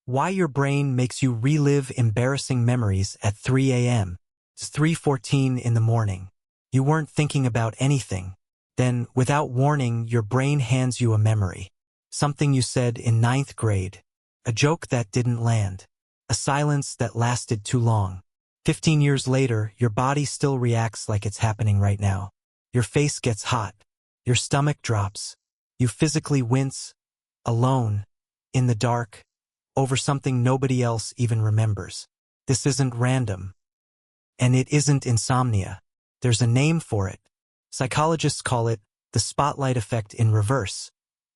Why your brain makes you relive embarrassing memories at 3 a.m. It's 3:14 in the morning. You weren't thinking about anything. Then, without warning, your brain hands you a memory. Something you said in ninth grade. A joke that didn't land. A silence that lasted too long. 15 years later, your body still reacts like it's happening right now. Your face gets hot. Your stomach drops. You physically wince, alone, in the dark, over something nobody else even remembers. This isn't random. And it isn't insomnia. There's a name for it. Psychologists call it the spotlight effect in reverse.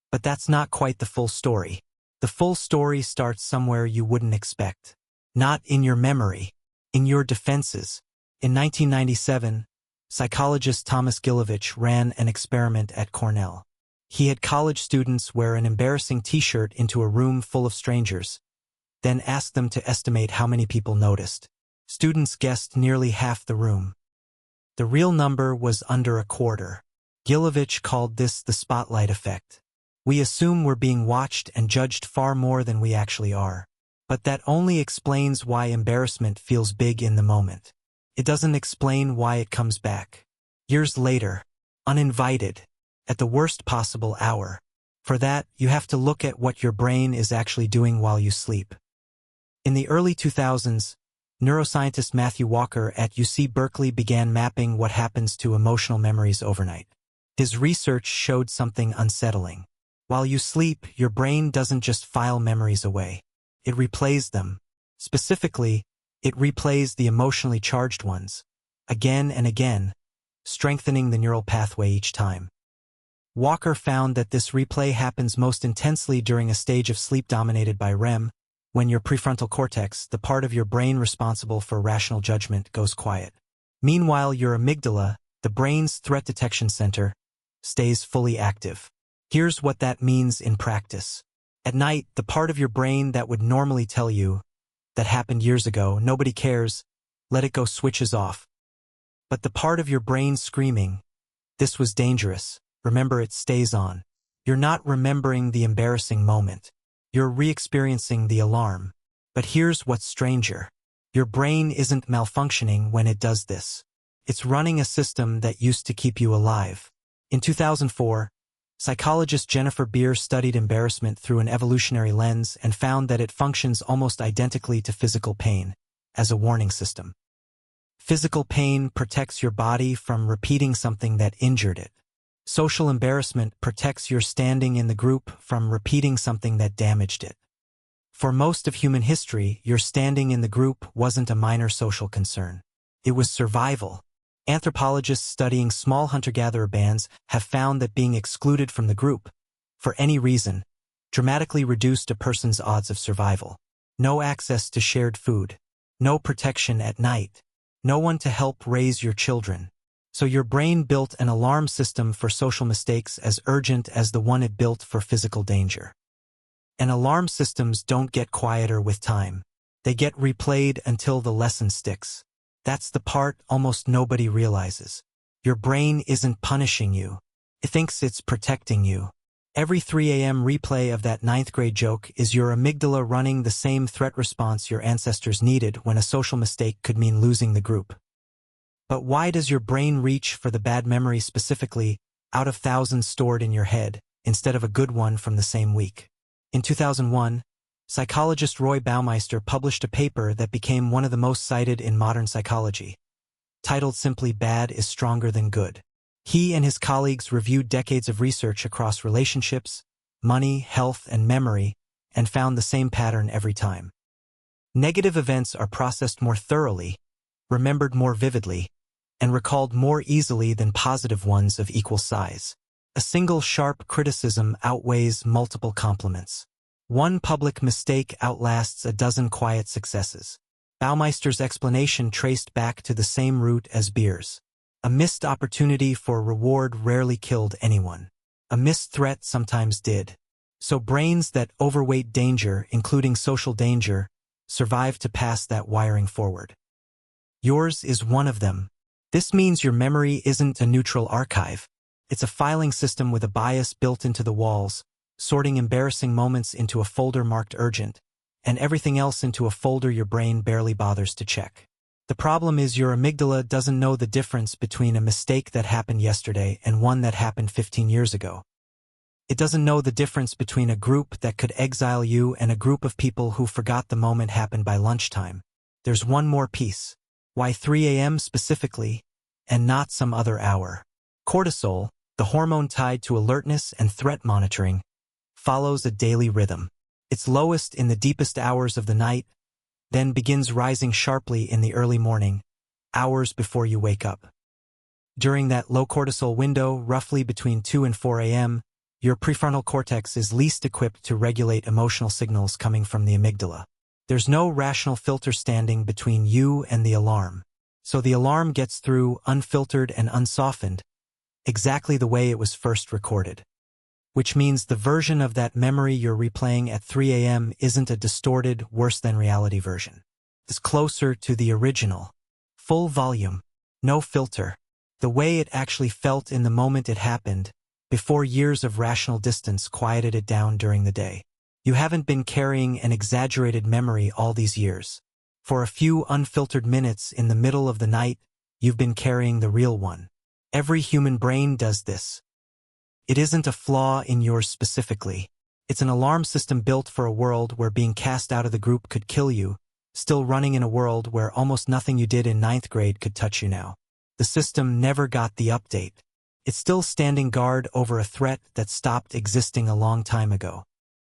But that's not quite the full story. The full story starts somewhere you wouldn't expect. Not in your memory, in your defenses. In 1997, psychologist Thomas Gilovich ran an experiment at Cornell. He had college students wear an embarrassing t-shirt into a room full of strangers, then asked them to estimate how many people noticed. Students guessed nearly half the room. The real number was under a quarter. Gilovich called this the spotlight effect. We assume we're being watched and judged far more than we actually are. But that only explains why embarrassment feels big in the moment. It doesn't explain why it comes back. Years later, uninvited, at the worst possible hour. For that, you have to look at what your brain is actually doing while you sleep. In the early 2000s, neuroscientist Matthew Walker at UC Berkeley began mapping what happens to emotional memories overnight. His research showed something unsettling. While you sleep, your brain doesn't just file memories away. It replays them. Specifically, it replays the emotionally charged ones, again and again, strengthening the neural pathway each time. Walker found that this replay happens most intensely during a stage of sleep dominated by REM, when your prefrontal cortex, the part of your brain responsible for rational judgment, goes quiet. Meanwhile, your amygdala, the brain's threat detection center, stays fully active. Here's what that means in practice. At night, the part of your brain that would normally tell you, that happened years ago, nobody cares, let it go, switches off. But the part of your brain screaming, this was dangerous, remember, it stays on. You're not remembering the embarrassing moment. You're re-experiencing the alarm. But here's what's stranger. Your brain isn't malfunctioning when it does this. It's running a system that used to keep you alive. In 2004, psychologist Jennifer Beer studied embarrassment through an evolutionary lens and found that it functions almost identically to physical pain, as a warning system. Physical pain protects your body from repeating something that injured it. Social embarrassment protects your standing in the group from repeating something that damaged it. For most of human history, your standing in the group wasn't a minor social concern. It was survival. Anthropologists studying small hunter-gatherer bands have found that being excluded from the group, for any reason, dramatically reduced a person's odds of survival. No access to shared food. No protection at night. No one to help raise your children. So your brain built an alarm system for social mistakes as urgent as the one it built for physical danger. And alarm systems don't get quieter with time. They get replayed until the lesson sticks. That's the part almost nobody realizes. Your brain isn't punishing you. It thinks it's protecting you. Every 3 a.m. replay of that ninth grade joke is your amygdala running the same threat response your ancestors needed when a social mistake could mean losing the group. But why does your brain reach for the bad memory specifically, out of thousands stored in your head, instead of a good one from the same week? In 2001, psychologist Roy Baumeister published a paper that became one of the most cited in modern psychology, titled simply "Bad is Stronger Than Good." He and his colleagues reviewed decades of research across relationships, money, health, and memory, and found the same pattern every time. Negative events are processed more thoroughly, remembered more vividly, and recalled more easily than positive ones of equal size. A single sharp criticism outweighs multiple compliments. One public mistake outlasts a dozen quiet successes. Baumeister's explanation traced back to the same root as Beer's. A missed opportunity for reward rarely killed anyone. A missed threat sometimes did. So brains that overweight danger, including social danger, survive to pass that wiring forward. Yours is one of them. This means your memory isn't a neutral archive. It's a filing system with a bias built into the walls, sorting embarrassing moments into a folder marked urgent, and everything else into a folder your brain barely bothers to check. The problem is your amygdala doesn't know the difference between a mistake that happened yesterday and one that happened 15 years ago. It doesn't know the difference between a group that could exile you and a group of people who forgot the moment happened by lunchtime. There's one more piece. Why 3 a.m. specifically, and not some other hour? Cortisol, the hormone tied to alertness and threat monitoring, follows a daily rhythm. It's lowest in the deepest hours of the night, then begins rising sharply in the early morning, hours before you wake up. During that low cortisol window, roughly between 2 and 4 a.m., your prefrontal cortex is least equipped to regulate emotional signals coming from the amygdala. There's no rational filter standing between you and the alarm. So the alarm gets through unfiltered and unsoftened, exactly the way it was first recorded. Which means the version of that memory you're replaying at 3 a.m. isn't a distorted, worse-than-reality version. It's closer to the original. Full volume. No filter. The way it actually felt in the moment it happened, before years of rational distance quieted it down during the day. You haven't been carrying an exaggerated memory all these years. For a few unfiltered minutes in the middle of the night, you've been carrying the real one. Every human brain does this. It isn't a flaw in yours specifically. It's an alarm system built for a world where being cast out of the group could kill you, still running in a world where almost nothing you did in 9th grade could touch you now. The system never got the update. It's still standing guard over a threat that stopped existing a long time ago.